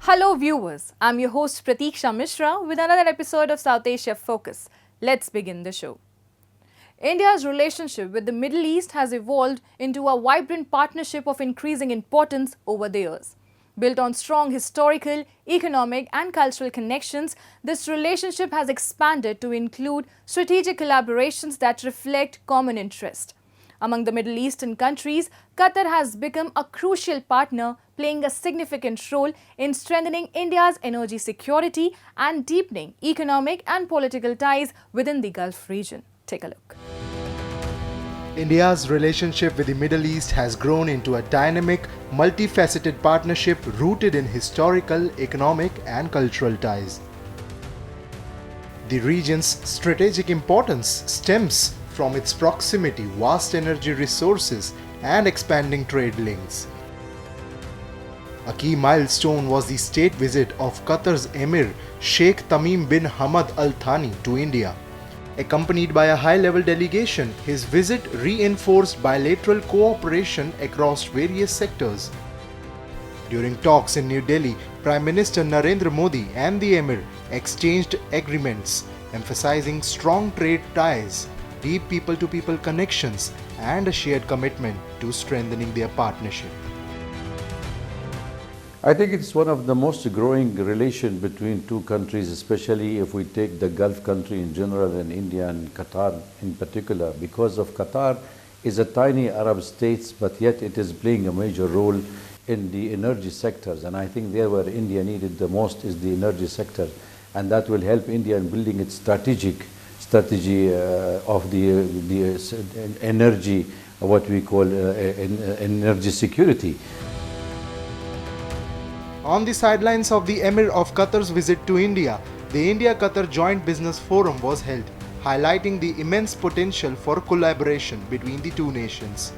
Hello, viewers. I'm your host Pratiksha Mishra with another episode of South Asia Focus. Let's begin the show. India's relationship with the Middle East has evolved into a vibrant partnership of increasing importance over the years. Built on strong historical, economic, and cultural connections, this relationship has expanded to include strategic collaborations that reflect common interest. Among the Middle Eastern countries, Qatar has become a crucial partner, playing a significant role in strengthening India's energy security and deepening economic and political ties within the Gulf region. Take a look. India's relationship with the Middle East has grown into a dynamic, multifaceted partnership rooted in historical, economic, and cultural ties. The region's strategic importance stems from its proximity, vast energy resources, and expanding trade links. A key milestone was the state visit of Qatar's Emir Sheikh Tamim bin Hamad Al Thani to India. Accompanied by a high-level delegation, his visit reinforced bilateral cooperation across various sectors. During talks in New Delhi, Prime Minister Narendra Modi and the Emir exchanged agreements emphasizing strong trade ties, deep people-to-people connections, and a shared commitment to strengthening their partnership. I think it's one of the most growing relation between two countries, especially if we take the Gulf country in general and India and Qatar in particular, because of Qatar is a tiny Arab state, but yet it is playing a major role in the energy sectors. And I think there where India needed the most is the energy sector, and that will help India in building its strategy of the energy, what we call energy security. On the sidelines of the Emir of Qatar's visit to India, the India-Qatar Joint Business Forum was held, highlighting the immense potential for collaboration between the two nations.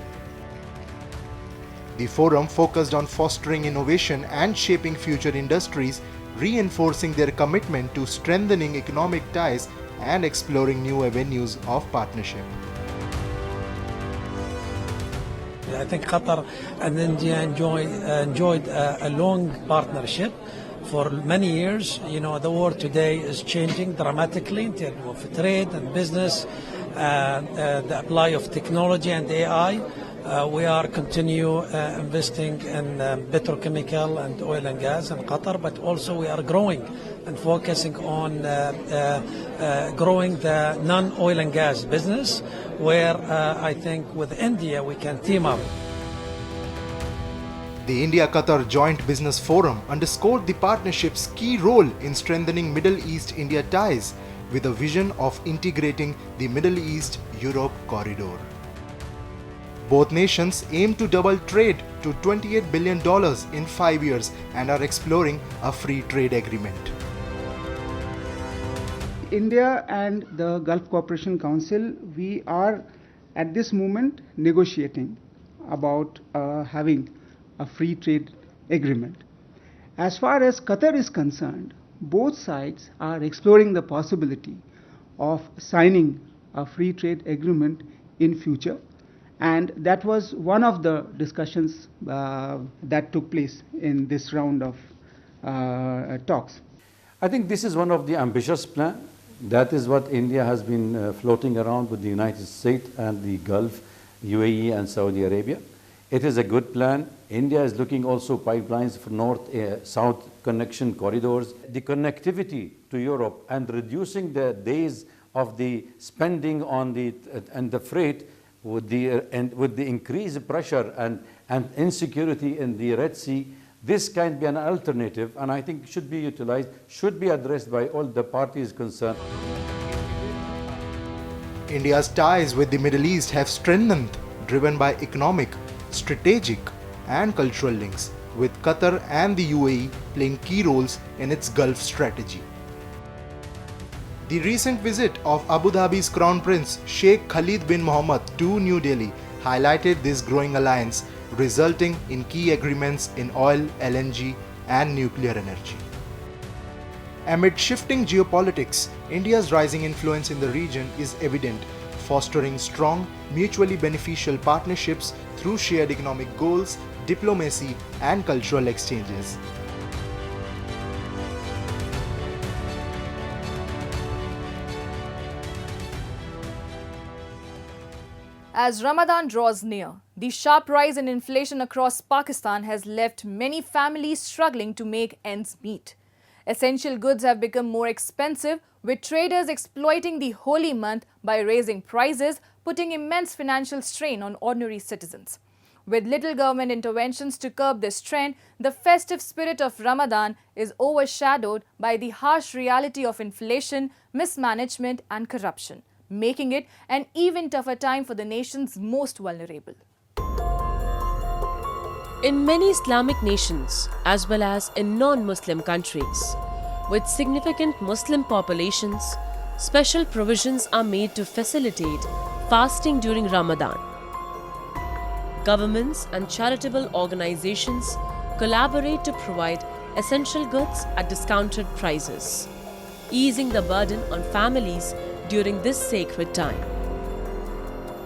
The forum focused on fostering innovation and shaping future industries, reinforcing their commitment to strengthening economic ties and exploring new avenues of partnership. I think Qatar and India enjoyed a long partnership for many years. You know, the world today is changing dramatically in terms of trade and business, the apply of technology and AI. We are continue investing in petrochemical and oil and gas in Qatar, but also we are growing and focusing on growing the non-oil and gas business, where I think with India we can team up. The India-Qatar Joint Business Forum underscored the partnership's key role in strengthening Middle East-India ties with a vision of integrating the Middle East-Europe corridor. Both nations aim to double trade to $28 billion in 5 years and are exploring a free trade agreement. India and the Gulf Cooperation Council, we are at this moment negotiating about having a free trade agreement. As far as Qatar is concerned, both sides are exploring the possibility of signing a free trade agreement in future, and that was one of the discussions that took place in this round of talks. I think this is one of the ambitious plans. That is what India has been floating around with the United States and the Gulf, UAE and Saudi Arabia. It is a good plan. India is looking also pipelines for north-south connection corridors. The connectivity to Europe and reducing the days of the spending on the freight with the increased pressure and insecurity in the Red Sea. This can be an alternative, and I think should be utilized, should be addressed by all the parties concerned. India's ties with the Middle East have strengthened, driven by economic, strategic, and cultural links, with Qatar and the UAE playing key roles in its Gulf strategy. The recent visit of Abu Dhabi's Crown Prince Sheikh Khalid bin Mohammed to New Delhi highlighted this growing alliance, resulting in key agreements in oil, LNG, and nuclear energy. Amid shifting geopolitics, India's rising influence in the region is evident, fostering strong, mutually beneficial partnerships through shared economic goals, diplomacy, and cultural exchanges. As Ramadan draws near, the sharp rise in inflation across Pakistan has left many families struggling to make ends meet. Essential goods have become more expensive, with traders exploiting the holy month by raising prices, putting immense financial strain on ordinary citizens. With little government interventions to curb this trend, the festive spirit of Ramadan is overshadowed by the harsh reality of inflation, mismanagement and corruption, making it an even tougher time for the nation's most vulnerable. In many Islamic nations, as well as in non-Muslim countries, with significant Muslim populations, special provisions are made to facilitate fasting during Ramadan. Governments and charitable organizations collaborate to provide essential goods at discounted prices, easing the burden on families during this sacred time.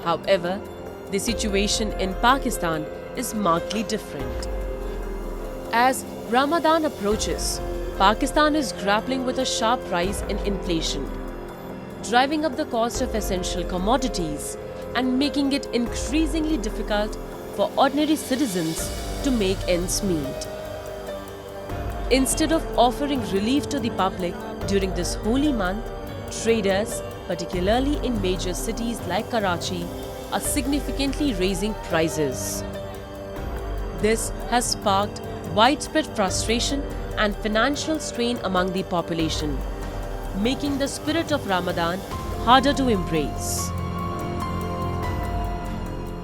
However, the situation in Pakistan is markedly different. As Ramadan approaches, Pakistan is grappling with a sharp rise in inflation, driving up the cost of essential commodities and making it increasingly difficult for ordinary citizens to make ends meet. Instead of offering relief to the public during this holy month, traders, particularly in major cities like Karachi, are significantly raising prices. This has sparked widespread frustration and financial strain among the population, making the spirit of Ramadan harder to embrace.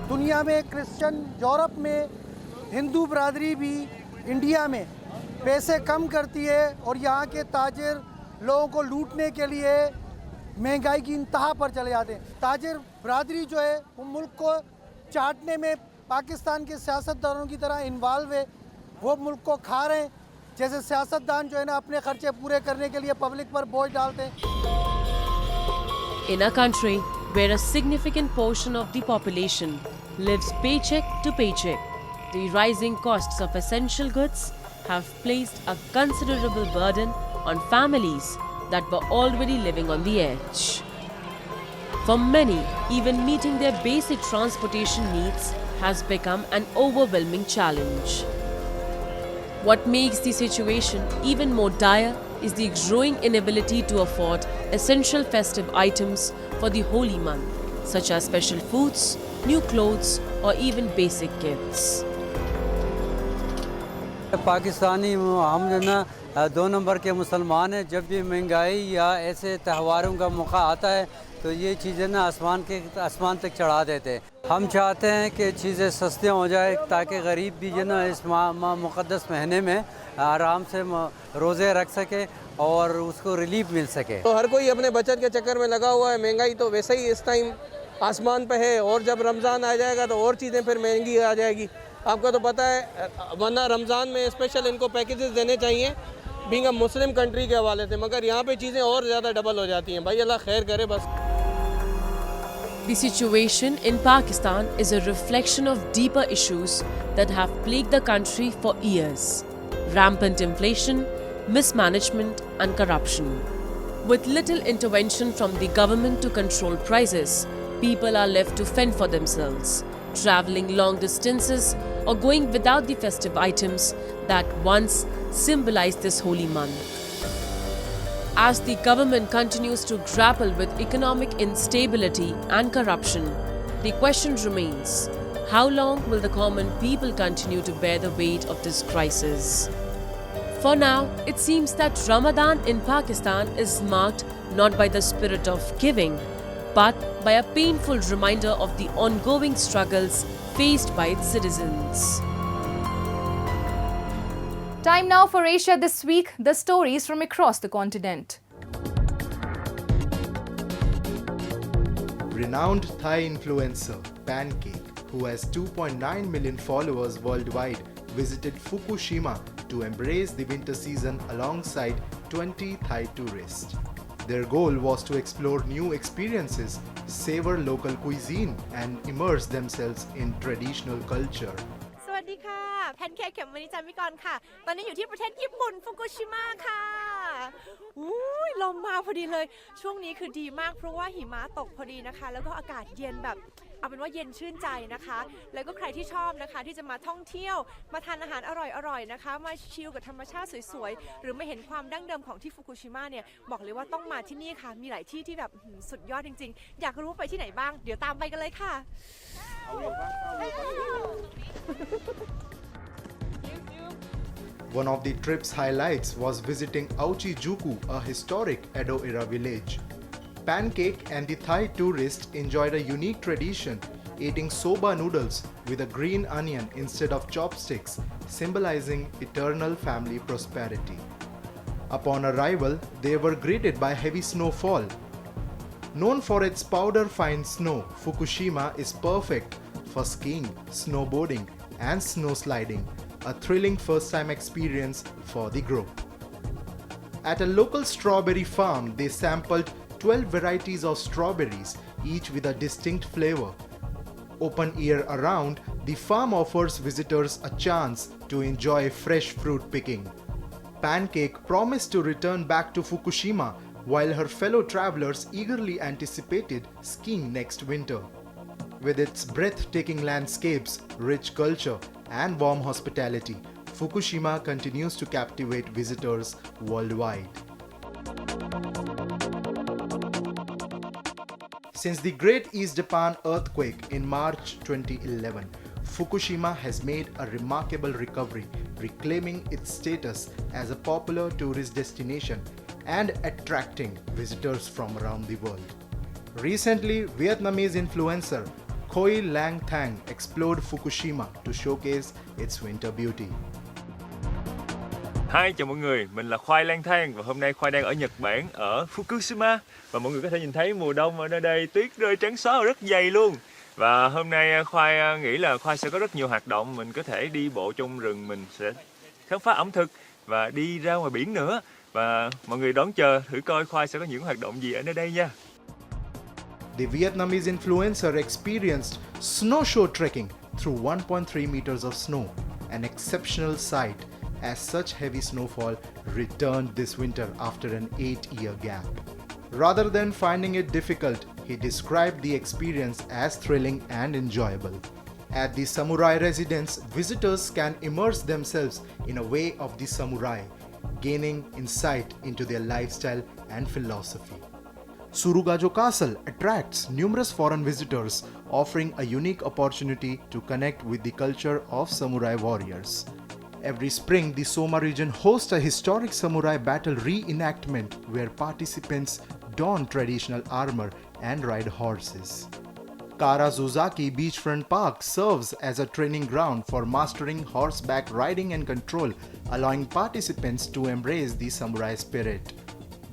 दुनिया में Christian, Europe में हिंदू बरादरी भी India में पैसे कम करती है और यहाँ के ताजिर लोगों को लूटने के लिए महंगाई की इंतहा पर चले जाते हैं। ताजिर बरादरी जो है वो मुल्क को चाटने में पाकिस्तान के सियासतदानों की तरह इन्वॉल्व है। वो मुल्क को खा रहे हैं, जैसे सियासतदान जो है ना अपने खर्चे पूरे करने के लिए पब्लिक पर बोझ डालते हैं। In a country where a significant portion of the population lives paycheck to paycheck, the rising costs of essential goods have placed a considerable burden on families that were already living on the edge. For many, even meeting their basic transportation needs has become an overwhelming challenge. What makes the situation even more dire is the growing inability to afford essential festive items for the holy month, such as special foods, new clothes, or even basic gifts. Pakistani हम जो ना 2 number के मुसलमान हैं। जब भी महंगाई या ऐसे त्योहारों का मौका आता है तो ये चीज़ें ना आसमान तक चढ़ा देते हैं। हम चाहते हैं कि चीज़ें सस्ती हो जाए ताकि गरीब भी जो ना इस मुक़द्दस महीने में आराम से रोज़े रख सके और उसको रिलीफ मिल सके। तो हर कोई अपने बचत के चक्कर में लगा हुआ है। महंगाई तो वैसे ही इस टाइम आसमान पे है और जब रमज़ान आ जाएगा तो और चीज़ें फिर महंगी आ जाएगी। आपको तो पता है, वरना रमज़ान में स्पेशल इनको पैकेजेस देने चाहिए बीइंग अ मुस्लिम कंट्री के हवाले से, मगर यहाँ पे चीज़ें और ज़्यादा डबल हो जाती हैं। भाई अल्लाह खैर करे बस। The situation in Pakistan is a reflection of deeper issues that have plagued the country for years: rampant inflation, mismanagement, and corruption. With little intervention from the government to control prices, people are left to fend for themselves, traveling long distances or going without the festive items that once symbolized this holy month. As the government continues to grapple with economic instability and corruption, the question remains: how long will the common people continue to bear the weight of this crisis? For now, it seems that Ramadan in Pakistan is marked not by the spirit of giving, but by a painful reminder of the ongoing struggles faced by its citizens. Time now for Asia This Week, the stories from across the continent. Renowned Thai influencer Pancake, who has 2.9 million followers worldwide, visited Fukushima to embrace the winter season alongside 20 Thai tourists. Their goal was to explore new experiences, savor local cuisine, and immerse themselves in traditional culture. สวัสดีค่ะแพนเค้กเขมมณีจันทร์วิกรค่ะตอนนี้อยู่ที่ประเทศญี่ปุ่นฟุกุชิมะค่ะ อุ้ยลมมาพอดีเลยช่วงนี้คือดีมากเพราะว่าหิมะตกพอดีนะคะแล้วก็อากาศเย็นแบบเอาเป็นว่าเย็นชื่นใจนะคะแล้วก็ใครที่ชอบนะคะที่จะมาท่องเที่ยวมาทานอาหารอร่อยๆนะคะมาชิลกับธรรมชาติสวยๆหรือมาเห็นความดั้งเดิมของที่ฟุกุชิมะเนี่ยบอกเลยว่าต้องมาที่นี่ค่ะมีหลายที่ที่แบบสุดยอดจริงๆอยากรู้ว่าไปที่ไหนบ้างเดี๋ยวตามไปกันเลยค่ะ One of the trip's highlights was visiting Aochi-juku, a historic Edo-era village. Pancake and the Thai tourists enjoyed a unique tradition, eating soba noodles with a green onion instead of chopsticks, symbolizing eternal family prosperity. Upon arrival, they were greeted by heavy snowfall. Known for its powder-fine snow, Fukushima is perfect for skiing, snowboarding, and snow sliding, a thrilling first-time experience for the group. At a local strawberry farm, they sampled 12 varieties of strawberries, each with a distinct flavor. Open year-round, the farm offers visitors a chance to enjoy fresh fruit picking. Pancake promised to return back to Fukushima, while her fellow travelers eagerly anticipated skiing next winter. With its breathtaking landscapes, rich culture, and warm hospitality, Fukushima continues to captivate visitors worldwide. Since the Great East Japan earthquake in March 2011, Fukushima has made a remarkable recovery, reclaiming its status as a popular tourist destination and attracting visitors from around the world. Recently, Vietnamese influencer Khoi Lang Thang explored Fukushima to showcase its winter beauty. Hi, chào mọi người, mình là Khoai Lang Thang và hôm nay Khoai đang ở Nhật Bản, ở Fukushima. Và mọi người có thể nhìn thấy mùa đông ở nơi đây tuyết rơi trắng xóa và rất dày luôn. Và hôm nay Khoai nghĩ là Khoai sẽ có rất nhiều hoạt động, mình có thể đi bộ trong rừng, mình sẽ khám phá ẩm thực và đi ra ngoài biển nữa. Và mọi người đón chờ thử coi Khoai sẽ có những hoạt động gì ở nơi đây nha. The Vietnamese influencer experienced snowshoe trekking through 1.3 meters of snow, an exceptional sight as such heavy snowfall returned this winter after an 8-year gap. Rather than finding it difficult, he described the experience as thrilling and enjoyable. At the samurai residence, visitors can immerse themselves in a way of the samurai, gaining insight into their lifestyle and philosophy. Surugajo Castle attracts numerous foreign visitors, offering a unique opportunity to connect with the culture of samurai warriors. Every spring, the Soma region hosts a historic samurai battle reenactment where participants don traditional armor and ride horses. Karazuzaki Beachfront Park serves as a training ground for mastering horseback riding and control, allowing participants to embrace the samurai spirit.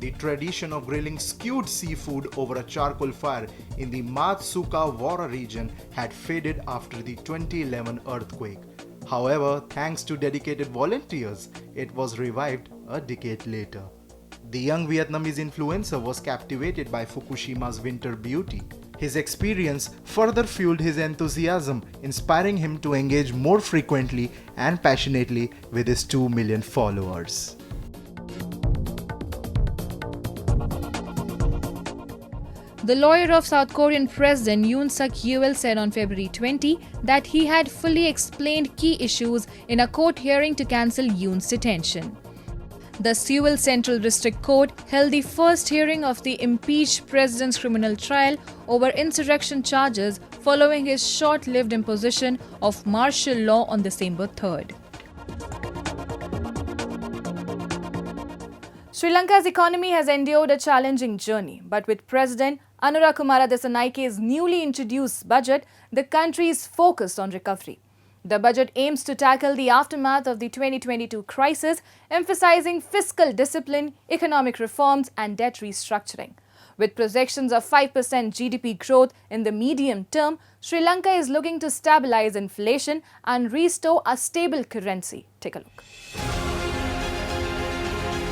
The tradition of grilling stewed seafood over a charcoal fire in the Matsuka Wara region had faded after the 2011 earthquake. However, thanks to dedicated volunteers, it was revived a decade later. The young Vietnamese influencer was captivated by Fukushima's winter beauty. His experience further fueled his enthusiasm, inspiring him to engage more frequently and passionately with his 2 million followers. The lawyer of South Korean President Yoon Suk-yeol said on February 20 that he had fully explained key issues in a court hearing to cancel Yoon's detention. The Seoul Central District Court held the first hearing of the impeached president's criminal trial over insurrection charges following his short-lived imposition of martial law on December 3rd. Sri Lanka's economy has endured a challenging journey, but with President Anura Kumara Dissanayke's newly introduced budget, the country is focused on recovery. The budget aims to tackle the aftermath of the 2022 crisis, emphasizing fiscal discipline, economic reforms and debt restructuring. With projections of 5% GDP growth in the medium term, Sri Lanka is looking to stabilize inflation and restore a stable currency. Take a look.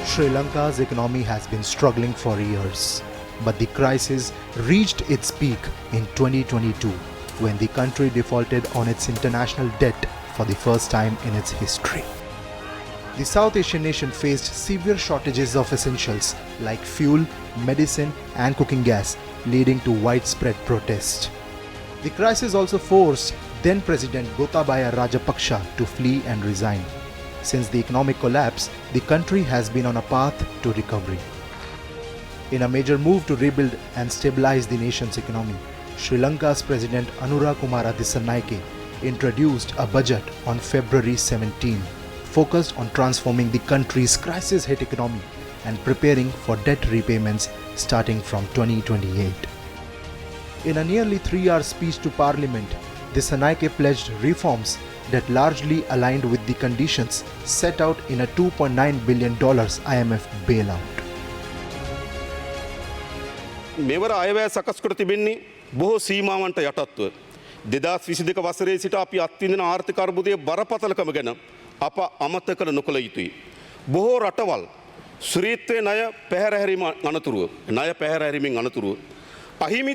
Sri Lanka's economy has been struggling for years, but the crisis reached its peak in 2022 when the country defaulted on its international debt for the first time in its history. the South Asian nation faced severe shortages of essentials like fuel, medicine and cooking gas, leading to widespread protest. The crisis also forced then President Gotabaya Rajapaksa to flee and resign. Since the economic collapse, the country has been on a path to recovery. In a major move to rebuild and stabilize the nation's economy, Sri Lanka's President Anura Kumara Dissanayake introduced a budget on February 17, focused on transforming the country's crisis-hit economy and preparing for debt repayments starting from 2028. In a nearly 3-hour speech to Parliament, Dissanayake pledged reforms that largely aligned with the conditions set out in a $2.9 billion IMF bailout. මෙවර අයවැය සකස් කර තිබෙන්නේ බොහෝ සීමාවන්ට යටත්ව 2022 වසරේ සිට අපි අත්විඳින ආර්ථික අර්බුදයේ බරපතලකම ගැන අප අමතක කළ නොකළ යුතුයි. බොහෝ රටවල් සුරීත්වයේ ණය පැහැරහැරීමෙන් අනතුරුව අහිමි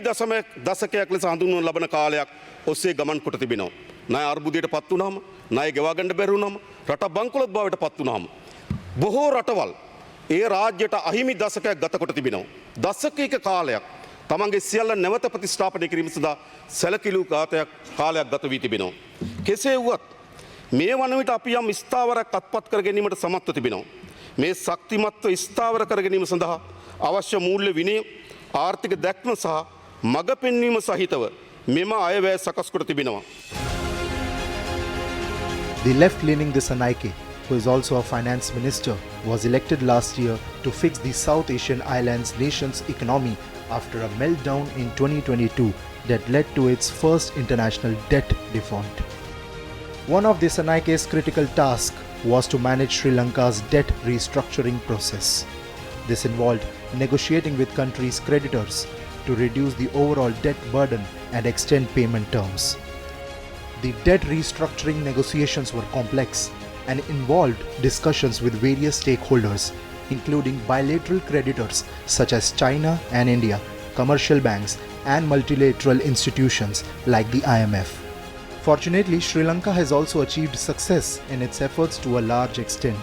දශකයක් ලෙස හඳුන්වන ලබන කාලයක් ඔස්සේ ගමන් කොට තිබෙනවා. ණය අර්බුදයට පත් වුණාම, ණය ගෙවා ගන්න බැරි වුණාම, රට බංකොලොත් බවට පත් වුණාම බොහෝ රටවල් ඒ රාජ්‍යයට අහිමි දශකයක් ගත කොට තිබෙනවා. දශකයක කාලයක් තමන්ගේ සියල්ල නැවත ප්‍රතිස්ථාපනය කිරීම සඳහා සැලකිලි කාලයක් ගත වී තිබෙනවා. කෙසේ වුවත් මේ වන විට අපි යම් ස්ථාවරයක් අත්පත් කර ගැනීමට සමත්ව තිබෙනවා. මේ ශක්තිමත්ව ස්ථාවර කර ගැනීම සඳහා අවශ්‍ය මූල්‍ය විනය, ආර්ථික දැක්ම සහ මඟ පෙන්වීම සහිතව මෙම අයවැය සකස් කර තිබෙනවා. The left-leaning Dissanayake, who is also a finance minister, was elected last year to fix the South Asian islands nation's economy after a meltdown in 2022 that led to its first international debt default. One of Dissanayake's critical tasks was to manage Sri Lanka's debt restructuring process. This involved negotiating with country's creditors to reduce the overall debt burden and extend payment terms. The debt restructuring negotiations were complex and involved discussions with various stakeholders, including bilateral creditors such as China and India, commercial banks, and multilateral institutions like the IMF. Fortunately, Sri Lanka has also achieved success in its efforts to a large extent.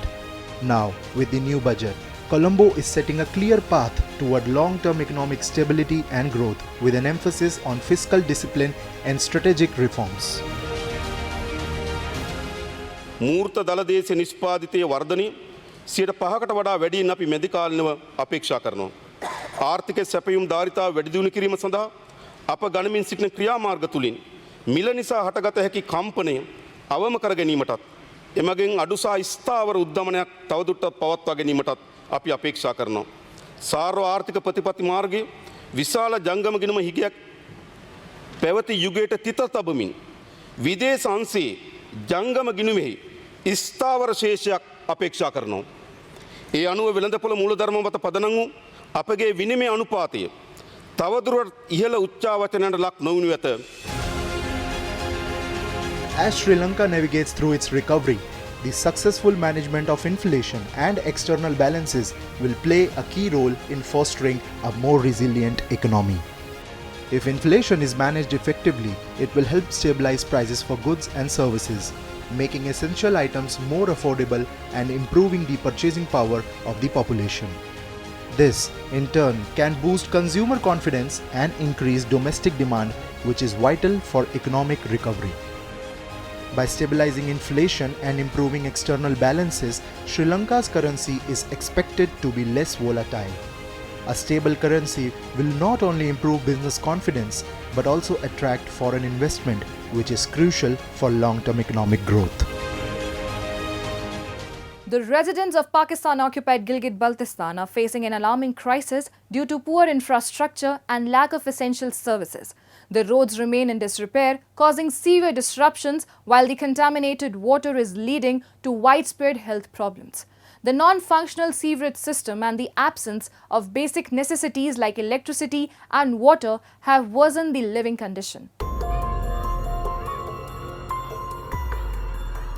Now, with the new budget, Colombo is setting a clear path toward long-term economic stability and growth with an emphasis on fiscal discipline and strategic reforms. මූර්ත දළදේශ නිෂ්පාදිතයේ වර්ධනය 5%කට වඩා වැඩියෙන් අපි මැදිකාලීනව අපේක්ෂා කරනවා. ආර්ථික සැපයුම් ධාරිතාව වැඩි දියුණු කිරීම සඳහා අප ගණමින් සිටින ක්‍රියාමාර්ග තුලින් මිල නිසා හටගත හැකි කම්පනය අවම කර ගැනීමටත් එමගින් අඩු සහ ස්ථාවර උද්දමනයක් තවදුරටත් පවත්වා ගැනීමටත් අපි අපේක්ෂා කරනවා. සාර්ව ආර්ථික ප්‍රතිපත්ති මාර්ගයේ විශාල ජංගම ගිණුම හිගයක් පැවති යුගයට තිත තබමින් විදේශ අංශයේ ජංගම ගිණුමෙහි ස්ථාවර ශේෂයක් අපේක්ෂා කරනවා. ඒ අනුව වෙළඳපොළ මූලධර්ම මත පදනම් වූ අපගේ විනිමය අනුපාතය තවදුරටත් ඉහළ උච්චාවචනයට ලක් නොවනු ඇත. As Sri Lanka navigates through its recovery, the successful management of inflation and external balances will play a key role in fostering a more resilient economy. If inflation is managed effectively, it will help stabilize prices for goods and services, making essential items more affordable and improving the purchasing power of the population. This, in turn, can boost consumer confidence and increase domestic demand, which is vital for economic recovery. By stabilizing inflation and improving external balances, Sri Lanka's currency is expected to be less volatile. A stable currency will not only improve business confidence but also attract foreign investment, which is crucial for long-term economic growth. The residents of Pakistan-occupied Gilgit-Baltistan are facing an alarming crisis due to poor infrastructure and lack of essential services. The roads remain in disrepair, causing severe disruptions, while the contaminated water is leading to widespread health problems. The non-functional sewerage system and the absence of basic necessities like electricity and water have worsened the living condition.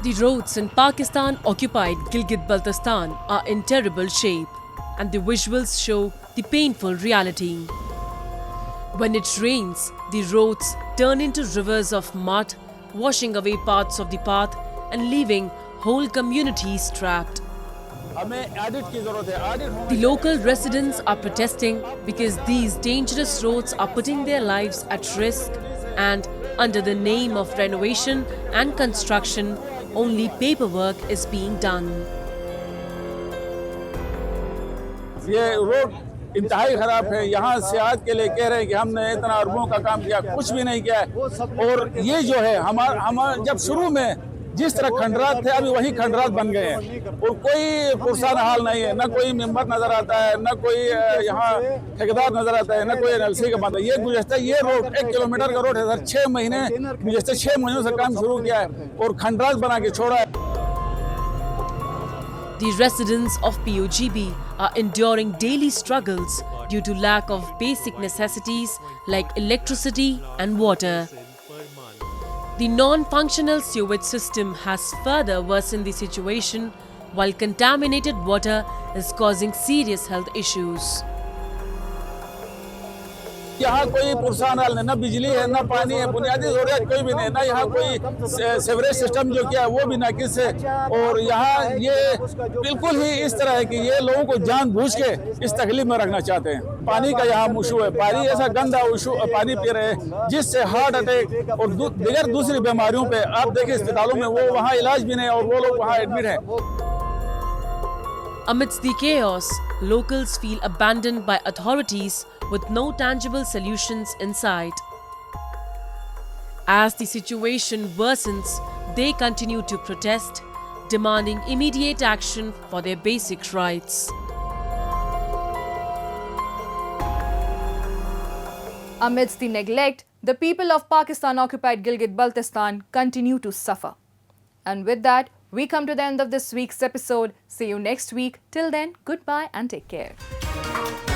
The roads in Pakistan-occupied Gilgit-Baltistan are in terrible shape, and the visuals show the painful reality. When it rains, the roads turn into rivers of mud, washing away parts of the path and leaving whole communities trapped. The local residents are protesting because these dangerous roads are putting their lives at risk, and under the name of renovation and construction, only paperwork is being done. ये road इंतहाई खराब है। यहाँ से आज के लिए कह रहे हैं कि हमने इतना अरबों का काम किया, कुछ भी नहीं किया है। और ये जो है हमारा जब शुरू में जिस तरह खंडरात थे, अभी वही खंडरात बन गए हैं और कोई पुरसान हाल नहीं है। न कोई मेंबर नजर आता है, न कोई यहाँ ठेकेदार नजर आता है, न कोई एनएलसी का बंदा। ये गुज़श्ता ये रोड 1 किलोमीटर का रोड है सर, 6 महीने गुज़श्ता 6 महीनों से काम शुरू किया है और खंडरात बना के छोड़ा है। The residents of POGB are enduring daily struggles due to lack of basic necessities like electricity and water. The non-functional sewage system has further worsened the situation, while contaminated water is causing serious health issues. यहाँ कोई पुरसान हाल नहीं, न बिजली है, न पानी है, बुनियादी ज़रूरियात कोई भी नहीं, न यहाँ कोई सेवरेज सिस्टम जो किया है वो भी नाकिस है। और यहाँ ये बिल्कुल ही इस तरह है कि ये लोगों को जानबूझ के इस तकलीफ में रखना चाहते हैं। पानी का यहाँ इशू है, पानी ऐसा गंदा पानी पी रहे हैं जिससे हार्ट अटैक और दीगर दूसरी बीमारियों पे आप देखिए अस्पतालों में वो वहाँ इलाज भी नहीं और वो लोग वहाँ एडमिट हैं। Amidst the chaos, locals feel abandoned by authorities with no tangible solutions in sight. As the situation worsens, they continue to protest, demanding immediate action for their basic rights. Amidst the neglect, the people of Pakistan-occupied Gilgit-Baltistan continue to suffer. And with that, we come to the end of this week's episode. See you next week. Till then, goodbye and take care.